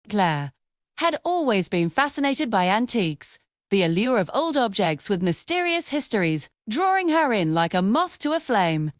Claire had always been fascinated by antiques, the allure of old objects with mysterious histories, drawing her in like a moth to a flame.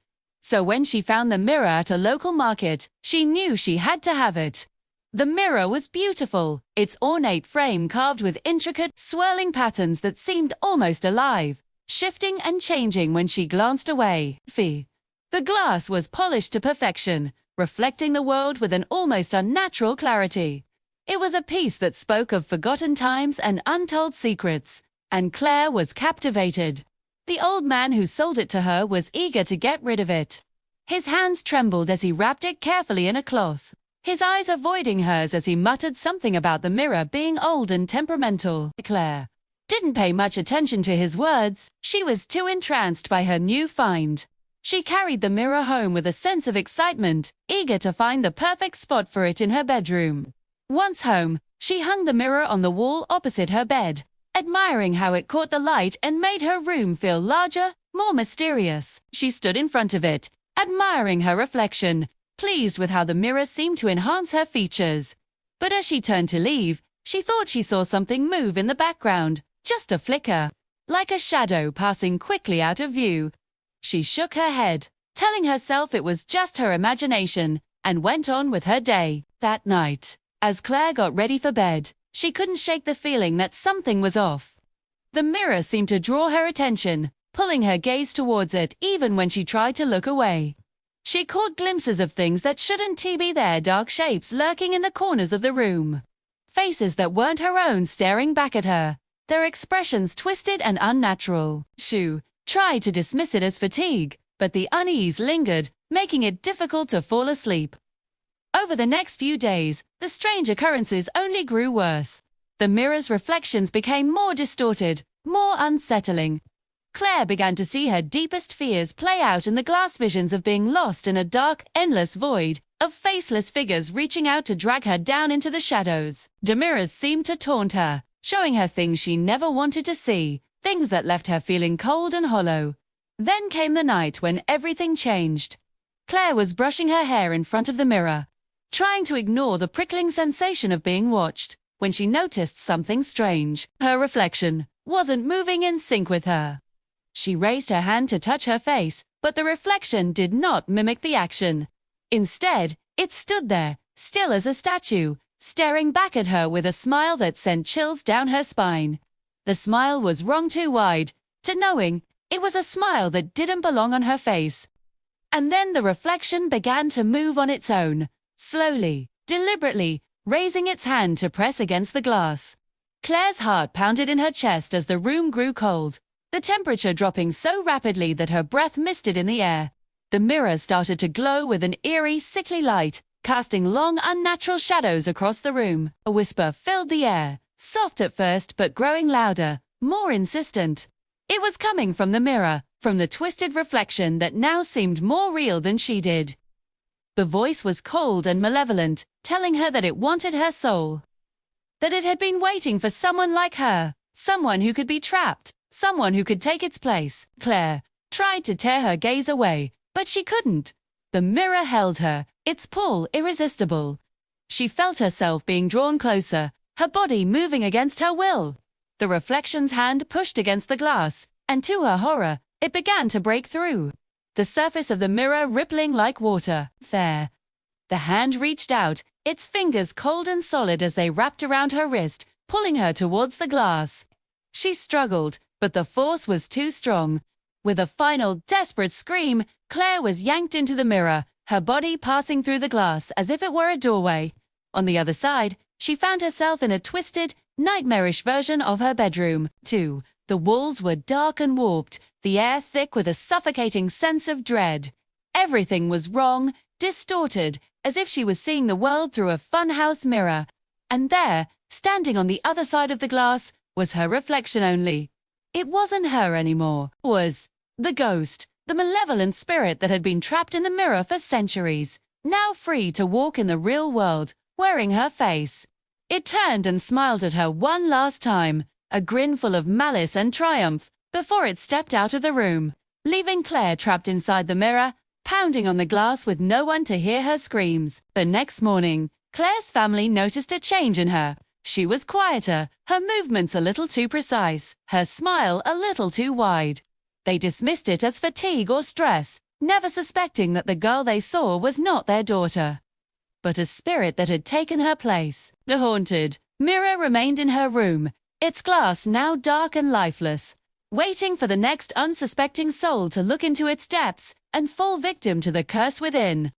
So when she found the mirror at a local market, she knew she had to have it. The mirror was beautiful, its ornate frame carved with intricate, swirling patterns that seemed almost alive, shifting and changing when she glanced away. The glass was polished to perfection, reflecting the world with an almost unnatural clarity. It was a piece that spoke of forgotten times and untold secrets, and Claire was captivated. The old man who sold it to her was eager to get rid of it. His hands trembled as he wrapped it carefully in a cloth, his eyes avoiding hers as he muttered something about the mirror being old and temperamental. Claire didn't pay much attention to his words. She was too entranced by her new find. She carried the mirror home with a sense of excitement, eager to find the perfect spot for it in her bedroom. Once home, she hung the mirror on the wall opposite her bed, admiring how it caught the light and made her room feel larger, more mysterious. She stood in front of it, admiring her reflection, pleased with how the mirror seemed to enhance her features. But as she turned to leave, she thought she saw something move in the background, just a flicker, like a shadow passing quickly out of view. She shook her head, telling herself it was just her imagination, and went on with her day. That night, as Claire got ready for bed, she couldn't shake the feeling that something was off. The mirror seemed to draw her attention, pulling her gaze towards it even when she tried to look away. She caught glimpses of things that shouldn't be there, dark shapes lurking in the corners of the room. Faces that weren't her own staring back at her, their expressions twisted and unnatural. She tried to dismiss it as fatigue, but the unease lingered, making it difficult to fall asleep. Over the next few days, the strange occurrences only grew worse. The mirror's reflections became more distorted, more unsettling. Claire began to see her deepest fears play out in the glass visions of being lost in a dark, endless void, of faceless figures reaching out to drag her down into the shadows. The mirrors seemed to taunt her, showing her things she never wanted to see, things that left her feeling cold and hollow. Then came the night when everything changed. Claire was brushing her hair in front of the mirror, trying to ignore the prickling sensation of being watched, when she noticed something strange. Her reflection wasn't moving in sync with her. She raised her hand to touch her face, but the reflection did not mimic the action. Instead, it stood there, still as a statue, staring back at her with a smile that sent chills down her spine. The smile was wrong too wide, to knowing it was a smile that didn't belong on her face. And then the reflection began to move on its own, slowly, deliberately, raising its hand to press against the glass. Claire's heart pounded in her chest as the room grew cold, the temperature dropping so rapidly that her breath misted in the air. The mirror started to glow with an eerie, sickly light, casting long, unnatural shadows across the room. A whisper filled the air, soft at first but growing louder, more insistent. It was coming from the mirror, from the twisted reflection that now seemed more real than she did. The voice was cold and malevolent, telling her that it wanted her soul. That it had been waiting for someone like her, someone who could be trapped, someone who could take its place. Claire tried to tear her gaze away, but she couldn't. The mirror held her, its pull irresistible. She felt herself being drawn closer, her body moving against her will. The reflection's hand pushed against the glass, and to her horror, it began to break through. The surface of the mirror rippling like water. There. The hand reached out, its fingers cold and solid as they wrapped around her wrist, pulling her towards the glass. She struggled, but the force was too strong. With a final, desperate scream, Claire was yanked into the mirror, her body passing through the glass as if it were a doorway. On the other side, she found herself in a twisted, nightmarish version of her bedroom. Too. The walls were dark and warped, the air thick with a suffocating sense of dread. Everything was wrong, distorted, as if she was seeing the world through a funhouse mirror. And there, standing on the other side of the glass, was her reflection only. It wasn't her anymore. It was the ghost, the malevolent spirit that had been trapped in the mirror for centuries, now free to walk in the real world, wearing her face. It turned and smiled at her one last time, a grin full of malice and triumph, before it stepped out of the room, leaving Claire trapped inside the mirror, pounding on the glass with no one to hear her screams. The next morning, Claire's family noticed a change in her. She was quieter, her movements a little too precise, her smile a little too wide. They dismissed it as fatigue or stress, never suspecting that the girl they saw was not their daughter, but a spirit that had taken her place. The haunted mirror remained in her room, its glass now dark and lifeless, waiting for the next unsuspecting soul to look into its depths and fall victim to the curse within.